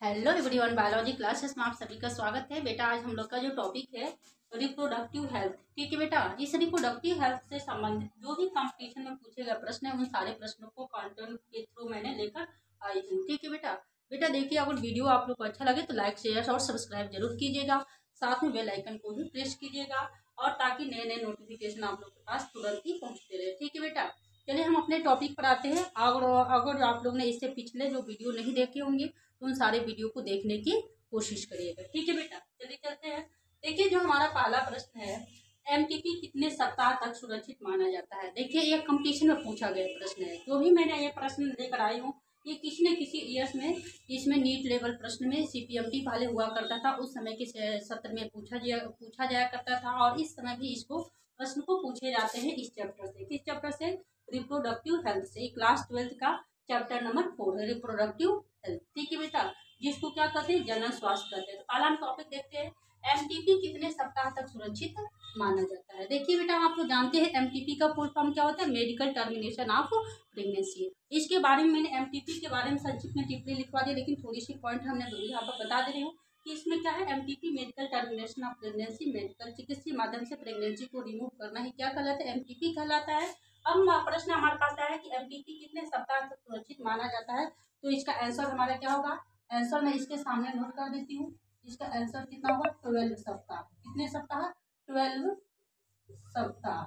Hello everyone, biology classes में आप सभी का स्वागत है। बेटा आज हम लोग का जो टॉपिक है रिप्रोडक्टिव हेल्थ। ठीक है बेटा, इस रिप्रोडक्टिव हेल्थ से संबंधित जो भी कंपटीशन में पूछे गए प्रश्न है उन सारे प्रश्नों को कंटेंट के थ्रू मैंने लेकर आई हूँ। ठीक है बेटा। बेटा देखिए, अगर वीडियो आप लोग को अच्छा लगे तो लाइक शेयर और सब्सक्राइब जरूर कीजिएगा, साथ में बेल आइकन को भी प्रेस कीजिएगा और ताकि नए नए नोटिफिकेशन आप लोग के पास तुरंत ही पहुँचते रहे। ठीक है बेटा, चलिए हम अपने टॉपिक पर आते हैं। अगर आप लोग ने इससे पिछले जो वीडियो नहीं देखे होंगे तो उन सारे वीडियो को देखने की कोशिश करिएगा। ठीक है बेटा, चलिए चलते हैं। देखिए, जो हमारा पहला प्रश्न है, एमटीपी कितने सप्ताह तक सुरक्षित माना जाता है। देखिए, ये कंपटीशन में पूछा गया प्रश्न है। जो भी मैंने ये प्रश्न लेकर आई हूँ, ये किसी न किसी ईयर्स में इसमें नीट लेवल प्रश्न में सीपीएमटी पहले हुआ करता था, उस समय के सत्र में पूछा जाया करता था और इस समय भी इसको प्रश्न को पूछे जाते हैं इस चैप्टर से। किस चैप्टर से? रिप्रोडक्टिव हेल्थ से। क्लास 12 का चैप्टर नंबर 4 है रिप्रोडक्टिव हेल्थ। ठीक है बेटा, जिसको क्या कहते हैं? जनन स्वास्थ्य कहते हैं। तो पहला हम टॉपिक देखते हैं, एमटीपी कितने सप्ताह तक सुरक्षित माना जाता है। देखिए बेटा, आप लोग जानते हैं एमटीपी का फुल फॉर्म क्या होता है? Medical termination of pregnancy. इसके बारे में मैंने एमटीपी के बारे में संक्षिप्त में टिप्पणी लिखवा दी, लेकिन थोड़ी सी पॉइंट हमने यहाँ पर बता दे रही हूँ कि इसमें क्या है, MTP medical termination of pregnancy, medical चिकित्सीय माध्यम से प्रेगनेंसी को रिमूव करना ही क्या कहलाता है? एमटीपी कहलाता है। अब प्रश्न हमारे पास आया है कि एमटीपी कितने सप्ताह तक सुरक्षित माना जाता है, तो इसका आंसर हमारा क्या होगा? आंसर मैं इसके सामने नोट कर देती हूँ। इसका आंसर कितना होगा? 12 सप्ताह। कितने सप्ताह? 12 सप्ताह,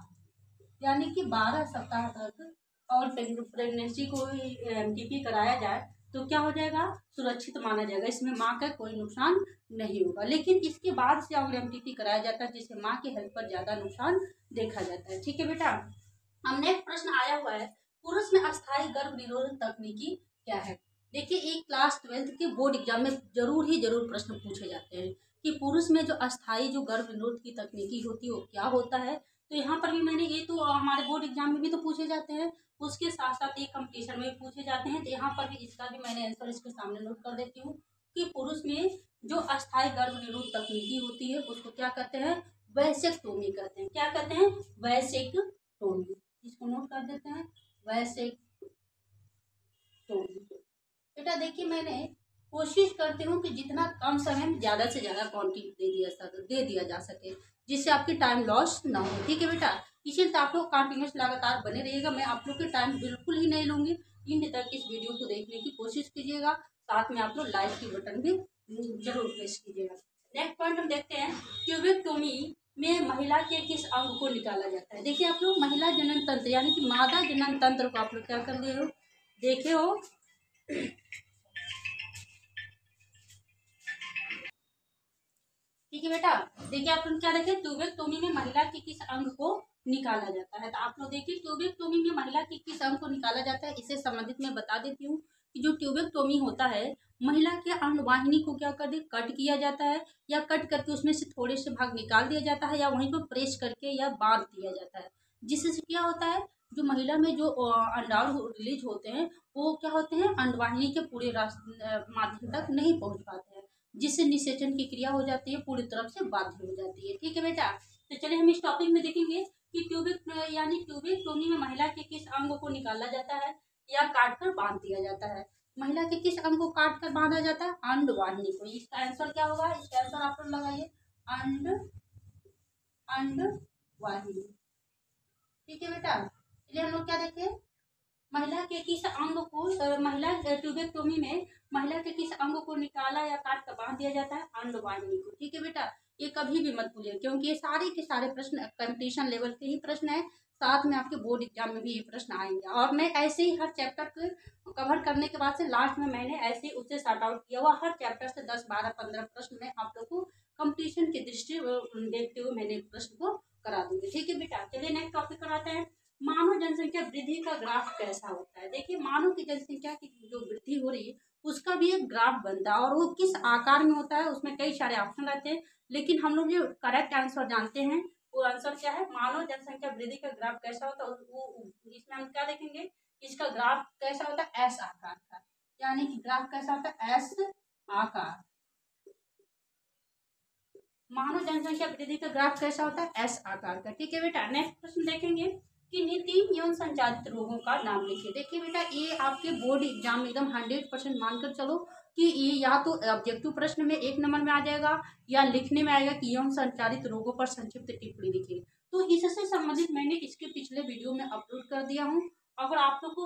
यानी कि 12 सप्ताह तक और प्रेगनेंसी को एमटीपी कराया जाए तो क्या हो जाएगा? सुरक्षित माना जाएगा। इसमें माँ का कोई नुकसान नहीं होगा। लेकिन इसके बाद से अगर एमटीपी कराया जाता है जिससे माँ की हेल्थ पर ज्यादा नुकसान देखा जाता है। ठीक है बेटा, हम नेक्स्ट प्रश्न आया हुआ है, पुरुष में अस्थायी गर्भ निरोधक तकनीकी क्या है। देखिए, एक क्लास 12 के बोर्ड एग्जाम में जरूर प्रश्न पूछे जाते हैं कि पुरुष में जो अस्थायी जो गर्भ निरोध की तकनीकी होती है वो क्या होता है। तो यहाँ पर भी मैंने ये तो हमारे बोर्ड एग्जाम में भी तो पूछे जाते हैं, उसके साथ साथ एक कंपटीशन में पूछे जाते हैं। तो यहाँ पर भी इसका भी मैंने आंसर इसके सामने नोट कर देती हूँ कि पुरुष में जो अस्थायी गर्भ निरोध तकनीकी होती है उसको क्या कहते हैं? वैसेक्टोमी कहते हैं। क्या कहते हैं? वैसेक्टोमी। इसको नोट कर देते हैं, वैसेक्टोमी। बेटा देखिए, मैंने कोशिश करती हूँ कि जितना कम समय में ज़्यादा से ज़्यादा क्वांटिटी दे दिया जा सके, जिससे आपकी टाइम लॉस ना हो। ठीक है बेटा, इसीलिए तो आप लोग कंटिन्यूस लगातार बने रहिएगा। मैं आप लोग के टाइम बिल्कुल ही नहीं लूँगी। इन तक इस वीडियो को देखने की कोशिश कीजिएगा, साथ में आप लोग लाइक की बटन भी जरूर प्रेस कीजिएगा। नेक्स्ट पॉइंट हम देखते हैं, ट्यूबेक्टोमी में महिला के किस अंग को निकाला जाता है। देखिए, आप लोग महिला जनन तंत्र यानी कि मादा जनन तंत्र को आप लोग क्या कर रहे हो? देखे हो? ठीक है बेटा, देखिए आप लोग क्या देखे, ट्यूबेक्टोमी में महिला के किस अंग को निकाला जाता है। तो आप लोग देखिए, ट्यूबेक्टोमी में महिला के किस अंग को निकाला जाता है, इससे संबंधित मैं बता देती हूँ कि जो ट्यूबेक्टोमी होता है, महिला के अंडवाहिनी को क्या कर दे, कट किया जाता है या कट करके उसमें से थोड़े से भाग निकाल दिया जाता है या वहीं पर प्रेस करके या बांध दिया जाता है। जिससे क्या होता है, जो महिला में जो अंडाणु रिलीज होते हैं वो क्या होते हैं, अंडवाहिनी के पूरे माध्यम तक नहीं पहुंच पाते हैं, जिससे निषेचन की क्रिया हो जाती है, पूरी तरफ से बाधित हो जाती है। ठीक है बेटा, तो चलिए हम इस टॉपिक में देखेंगे कि ट्यूबेक्टोमी में महिला के किस अंग को निकाला जाता है या काट कर बांध दिया जाता है। महिला के किस अंग को काट कर बांधा जाता है? अंडवाहिनी को। इसका आंसर क्या होगा? इसका आंसर आप लोग लगाइए, अंडवाहिनी। ठीक है बेटा, चलिए हम लोग क्या देखें, महिला के किस अंग को महिला ट्यूबेक्टोमी में महिला के किस अंग को निकाला या काट कर बांध दिया जाता है? अंडवाहिनी को। ठीक है बेटा, ये कभी भी मत भूलिए क्योंकि ये सारे के सारे प्रश्न कंपटीशन लेवल के ही प्रश्न है, साथ में आपके बोर्ड एग्जाम में भी ये प्रश्न आएंगे। और मैं ऐसे ही हर चैप्टर को कवर करने के बाद से लास्ट में मैंने ऐसे ही उसे सॉर्ट आउट किया हुआ, हर चैप्टर से 10 12 15 प्रश्न में आप लोग को कंपटीशन की दृष्टि देखते हुए मैंने प्रश्न को करा दूंगी। ठीक है बेटा, चलिए नेक्स्ट टॉपिक कराते हैं, मानव जनसंख्या वृद्धि का ग्राफ कैसा होता है। देखिए, मानव की जनसंख्या की जो वृद्धि हो रही है उसका भी एक ग्राफ बनता है और वो किस आकार में होता है, उसमें कई सारे ऑप्शन रहते हैं, लेकिन हम लोग जो करेक्ट आंसर जानते हैं वो आंसर क्या है? मानव जनसंख्या वृद्धि का ग्राफ कैसा होता है, वो इसमें हम क्या देखेंगे, इसका ग्राफ कैसा होता है? एस आकार का, यानी कि ग्राफ कैसा होता है? एस आकार। मानव जनसंख्या वृद्धि का ग्राफ कैसा होता है? एस आकार का। ठीक है बेटा, नेक्स्ट प्रश्न देखेंगे, किन्हीं 3 यौन संचालित रोगों का नाम लिखिए। देखिए बेटा, ये आपके बोर्ड एग्जाम में एकदम 100% मानकर चलो कि ये या तो ऑब्जेक्टिव प्रश्न में 1 नंबर में आ जाएगा या लिखने में आएगा कि यौन संचालित रोगों पर संक्षिप्त टिप्पणी लिखिए। तो इससे संबंधित मैंने इसके पिछले वीडियो में अपलोड कर दिया हूँ। अगर आप लोग को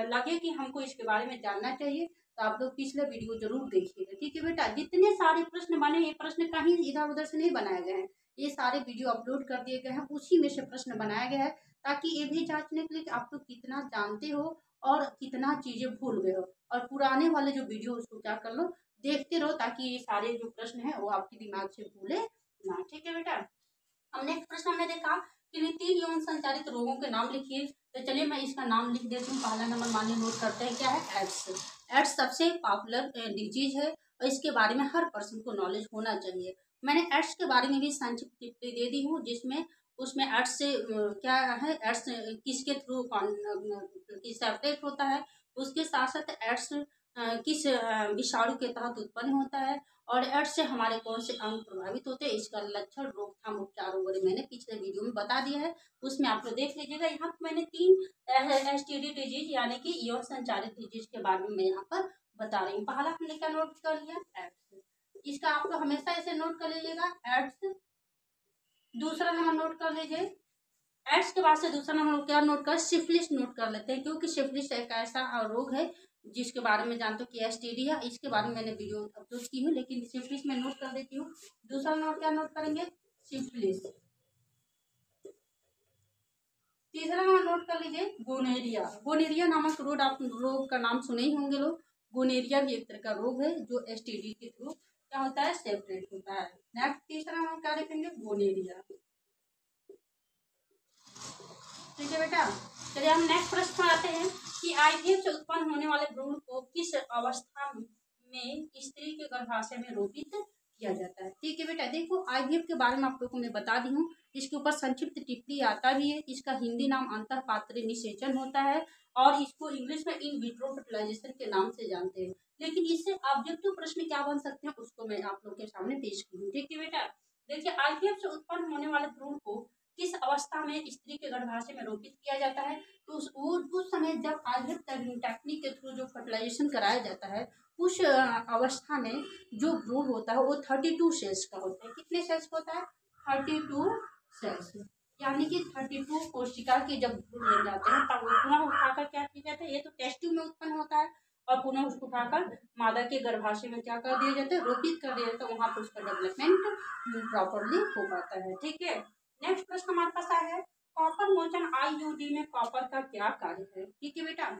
लगे कि हमको इसके बारे में जानना चाहिए तो आप लोग पिछले वीडियो जरूर देखिएगा। ठीक है बेटा, जितने सारे प्रश्न बने, ये प्रश्न कहीं इधर उधर से नहीं बनाए गए हैं, ये सारे वीडियो अपलोड कर दिए गए हैं, उसी में से प्रश्न बनाया गया है, ताकि ये भी जांचने के लिए कि आप लोग कितना जानते हो और कितना चीजें भूल गए हो। और पुराने वाले जो वीडियो उसको क्या कर लो, देखते रहो, ताकि ये सारे जो प्रश्न है वो आपके दिमाग से भूले ना। ठीक है बेटा, हम नेक्स्ट प्रश्न हमने देखा कि 3 यौन संचालित रोगों के नाम लिखिए। तो चलिए मैं इसका नाम लिख देती हूँ। पहला नंबर मानिए नोट करते हैं, क्या है? एड्स। एड्स सबसे पॉपुलर डिजीज है और इसके बारे में हर पर्सन को नॉलेज होना चाहिए। मैंने एड्स के बारे में भी संक्षिप्त टिप्पणी दे दी हूँ, जिसमें उसमें एड्स से क्या है, एड्स किसके थ्रू सेपरेट होता है, उसके साथ साथ एड्स किस विषाणु के तहत उत्पन्न होता है और एड्स से हमारे कौन से अंग प्रभावित होते हैं, इसका लक्षण, रोकथाम, उपचार वगैरह मैंने पिछले वीडियो में बता दिया है, उसमें आप लोग देख लीजिएगा। यहाँ पर मैंने 3 एसटीडी डिजीज यानी कि यौन संचालित डिजीज के बारे में मैं यहाँ पर बता रही हूँ। पहला हमने क्या नोट कर लिया? एड्स। इसका आप लोग हमेशा ऐसे नोट कर लीजिएगा, एड्स। दूसरा नंबर नोट कर लीजिए, एड्स के बाद से दूसरा नंबर क्या नोट कर, सिफिलिस नोट कर लेते हैं, क्योंकि सिफिलिस एक ऐसा रोग है जिसके बारे में जानते हो कि एसटीडी है, इसके बारे में मैंने वीडियो अपलोड की हूँ, लेकिन सिफिलिस में नोट कर देती हूँ। दूसरा नंबर क्या नोट करेंगे? सिफिलिस। तीसरा नंबर नोट कर लीजिए, गोनेरिया। गोनेरिया नामक रोग का नाम सुने ही होंगे लोग। गोनेरिया भी एक तरह का रोग है जो एसटीडी के थ्रू क्या होता है, सेपरेट होता है। नेक्स्ट तीसरा नंबर क्या लिखेंगे? गोनेरिया। ठीक है बेटा, चलिए हम नेक्स्ट प्रश्न पर आते हैं कि आईवीएफ से उत्पन्न होने वाले भ्रूण को किस अवस्था में स्त्री के गर्भाशय में रोपित किया जाता है। ठीक है बेटा, देखो आईवीएफ के बारे में आप लोगों को मैं बता दी हूँ, इसके ऊपर संक्षिप्त टिप्पणी आता भी है। इसका हिंदी नाम अंतःपात्रीय निषेचन होता है और इसको इंग्लिश में इन विट्रो फर्टिलाइजेशन के नाम से जानते हैं। लेकिन इससे ऑब्जेक्टिव प्रश्न क्या बन सकते हैं उसको मैं आप लोग के सामने पेश की हूँ। ठीक है बेटा, देखिए आईवीएफ से उत्पन्न होने वाले भ्रूण को किस अवस्था में स्त्री के गर्भाशय में रोपित किया जाता है, तो उस समय जब आईवीएफ टेक्निक के थ्रू जो फर्टिलाइजेशन कराया जाता है, उस अवस्था में जो भ्रूण होता है वो 32 सेल्स का होता है। कितने सेल्स का होता है? 32 सेल्स, यानी कि 32 कोशिका के जब भ्रूण मिल जाते हैं तब वो पुनः उठाकर क्या किया जाता है, ये तो टेस्ट ट्यूब में उत्पन्न होता है और पुनः उसको उठाकर मादा के गर्भाशय में क्या कर दिया जाता है, रोपित कर दिया जाता है, वहां पर उसका डेवलपमेंट प्रॉपरली हो पाता है। ठीक है, नेक्स्ट प्रश्न हमारे पास आया है, कॉपर मोचन आईयूडी में कॉपर का क्या कार्य है। ठीक है बेटा,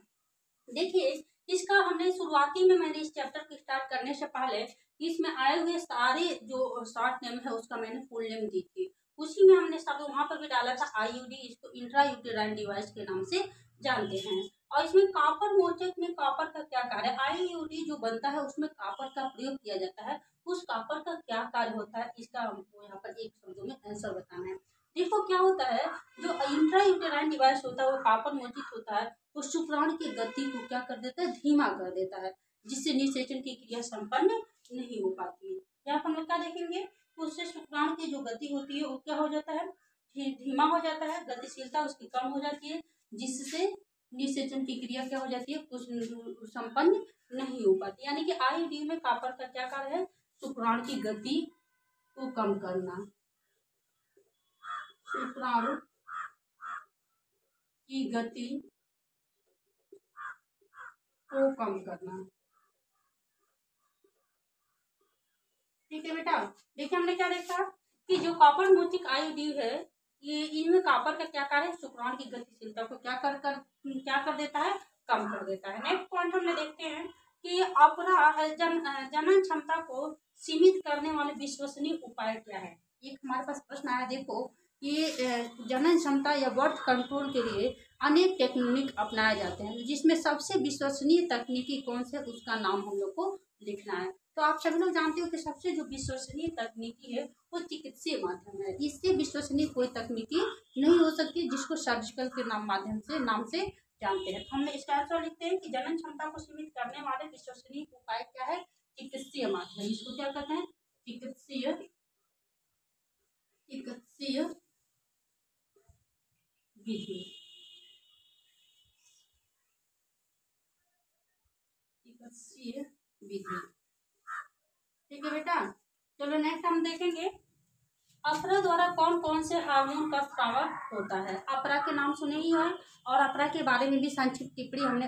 देखिए इसका हमने शुरुआती में मैंने इस चैप्टर को स्टार्ट करने से पहले इसमें आए हुए सारे जो शॉर्ट नेम है उसका मैंने फुल नेम दी थी, उसी में हमने सब वहां पर भी डाला था आईयूडी, इसको इंट्रा यूटेराइन डिवाइस के नाम से जानते हैं। और इसमें कॉपर मोचक में कॉपर का क्या कार्य है, आईयूडी जो बनता है उसमें कॉपर का प्रयोग किया जाता है, उस कॉपर का क्या कार्य होता है, इसका हमको यहाँ पर एक शब्दों में आंसर बताना है। देखो क्या होता है, जो इंट्रा यूटेराइन डिवाइस होता है वो कॉपर मोचित होता है, वो शुक्राणु की गति को क्या कर देता है, धीमा कर देता है, जिससे निषेचन की क्रिया संपन्न नहीं हो पाती है। यहाँ पर हम लोग क्या देखेंगे, उससे शुक्राणु की जो गति होती है वो क्या हो जाता है, धीमा हो जाता है, गतिशीलता उसकी कम हो जाती है, जिससे निषेचन की क्रिया क्या हो जाती है, कुछ संपन्न नहीं हो पाती। यानी कि आईडी में कॉपर का क्या कार्य है, शुक्राणु की गति को कम करना, शुक्राणु की गति को कम करना। ठीक है बेटा, देखिए हमने क्या देखा कि जो कॉपर मोचिक आईडी है, ये इनमें कॉपर का क्या कार्य है, शुक्राणु की गतिशीलता को क्या कर देता है, कम कर देता है। नेक्स्ट पॉइंट हमने देखते हैं कि अपना जनन क्षमता को सीमित करने वाले विश्वसनीय उपाय क्या है। एक हमारे पास प्रश्न आया, देखो ये जनन क्षमता या बर्थ कंट्रोल के लिए अनेक टेक्निक अपनाए जाते हैं, जिसमें सबसे विश्वसनीय तकनीकी कौन से उसका नाम हम लोग को लिखना है। तो आप सभी लोग जानते हो कि सबसे जो विश्वसनीय तकनीकी है वो चिकित्सीय माध्यम है, इससे विश्वसनीय कोई तकनीकी नहीं हो सकती जिसको सर्जिकल के नाम से जानते हैं। तो हमने इसका आंसर लिखते हैं कि जनन क्षमता को सीमित करने वाले विश्वसनीय उपाय क्या है, चिकित्सीय माध्यम, इसको क्या कहते हैं, चिकित्सीय विद्युत, चिकित्सीय विद्युत। ठीक है बेटा, चलो नेक्स्ट हम देखेंगे अपरा द्वारा कौन कौन से हार्मोन का स्राव होता है। अपरा के नाम सुने ही हैं और अपरा के बारे में भी संक्षिप्त टिप्पणी हमने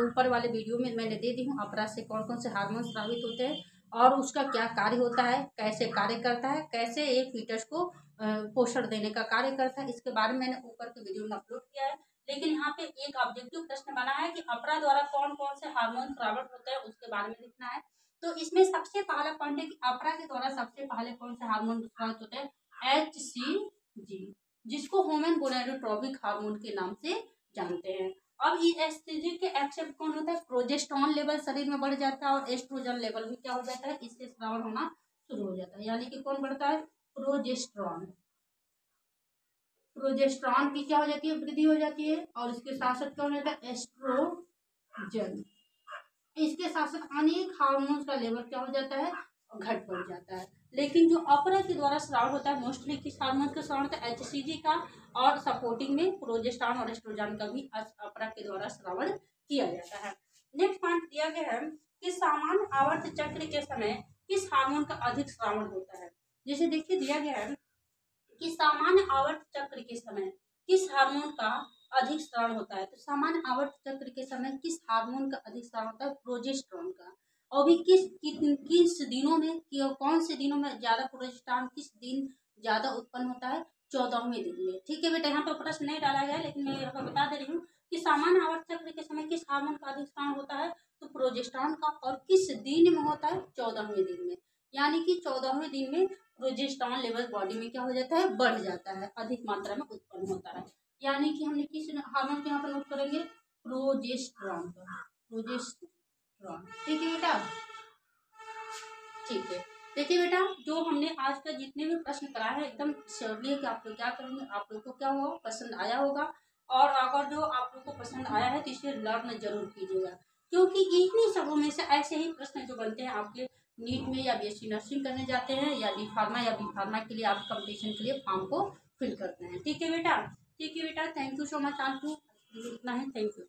ऊपर वाले वीडियो में मैंने दे दी हूँ। अपरा से कौन कौन से हार्मोन स्रावित होते हैं और उसका क्या कार्य होता है, कैसे कार्य करता है, कैसे एक फीटस को पोषण देने का कार्य करता है, इसके बारे में मैंने ऊपर के वीडियो में अपलोड किया है। लेकिन यहाँ पे एक ऑब्जेक्टिव प्रश्न बना है कि अपरा द्वारा कौन कौन से हार्मोन स्रावित होते हैं उसके बारे में लिखना है। तो इसमें सबसे पहला पॉइंट है कि अपरा के द्वारा सबसे पहले कौन से हार्मोन स्रावित होते हैं, HCG, जिसको ह्यूमन गोनाडोट्रोपिक हार्मोन के नाम से जानते हैं। अब HCG के एक्सेप्ट कौन होता है, प्रोजेस्टेरॉन लेवल शरीर में बढ़ जाता है और एस्ट्रोजन लेवल भी क्या हो जाता है, इससे स्राव होना शुरू हो जाता है। यानी कि कौन बढ़ता है, प्रोजेस्टेरॉन। प्रोजेस्टेरॉन की क्या हो जाती है, वृद्धि हो जाती है और इसके साथ साथ क्या हो जाता है, एस्ट्रोजन। इसके साथ साथ अनेक हार्मोन्स का लेवल क्या हो जाता है, घट बढ़ जाता है। लेकिन जो अपरा के द्वारा स्राव होता है मोस्टली किस हार्मोन का स्राव होता है, HCG का, और सपोर्टिंग में प्रोजेस्टेरॉन और एस्ट्रोजन का भी अपरा के द्वारा श्रावण किया जाता है। नेक्स्ट पॉइंट दिया गया है कि सामान्य आवर्त चक्र के समय किस हार्मोन का अधिक श्रावण होता है। जैसे देखिए दिया गया है कि सामान्य आवर्त चक्र के समय किस हार्मोन का अधिक स्राव होता है। तो सामान्य आवर्त चक्र के समय किस हार्मोन का अधिक स्राव होता है, प्रोजेस्टेरॉन का। और भी किस दिनों में, कौन से दिनों में ज्यादा प्रोजेस्टेरॉन किस दिन ज्यादा उत्पन्न होता है, 14वें दिन में। ठीक है बेटा, यहाँ पे प्रश्न नहीं डाला गया लेकिन मैं यहाँ पे बता दे रही हूँ कि सामान्य आवर्त चक्र के समय किस हार्मोन का अधिक स्राव होता है, तो प्रोजेस्टेरॉन का, और किस दिन में होता है, 14वें दिन में। यानी कि 14वें दिन में प्रोजेस्टेरॉन लेवल बॉडी में क्या हो जाता है, बढ़ जाता है, अधिक मात्रा में उत्पन्न होता है। यानी कि हमने किस हार्मोन को यहाँ पर नोट करेंगे, प्रोजेस्टेरॉन का, प्रोजेस्टेरॉन। ठीक है बेटा, ठीक है। देखिए बेटा, जो हमने आज का जितने भी प्रश्न कराए हैं एकदम श्योरली है कि आप लोग क्या करेंगे, आप लोग को क्या होगा, पसंद आया होगा। और अगर जो आप लोग को पसंद आया है तो इसे लर्न जरूर कीजिएगा, क्योंकि इन्हीं सबों में से ऐसे ही प्रश्न जो बनते हैं आपके नीट में, या BSc नर्सिंग करने जाते हैं, या डी फार्मा या बी फार्मा के लिए आप कंपटीशन के लिए फॉर्म को फिल करते हैं। ठीक है बेटा, ठीक है बेटा, थैंक यू सो मच। आपको इतना है, थैंक यू।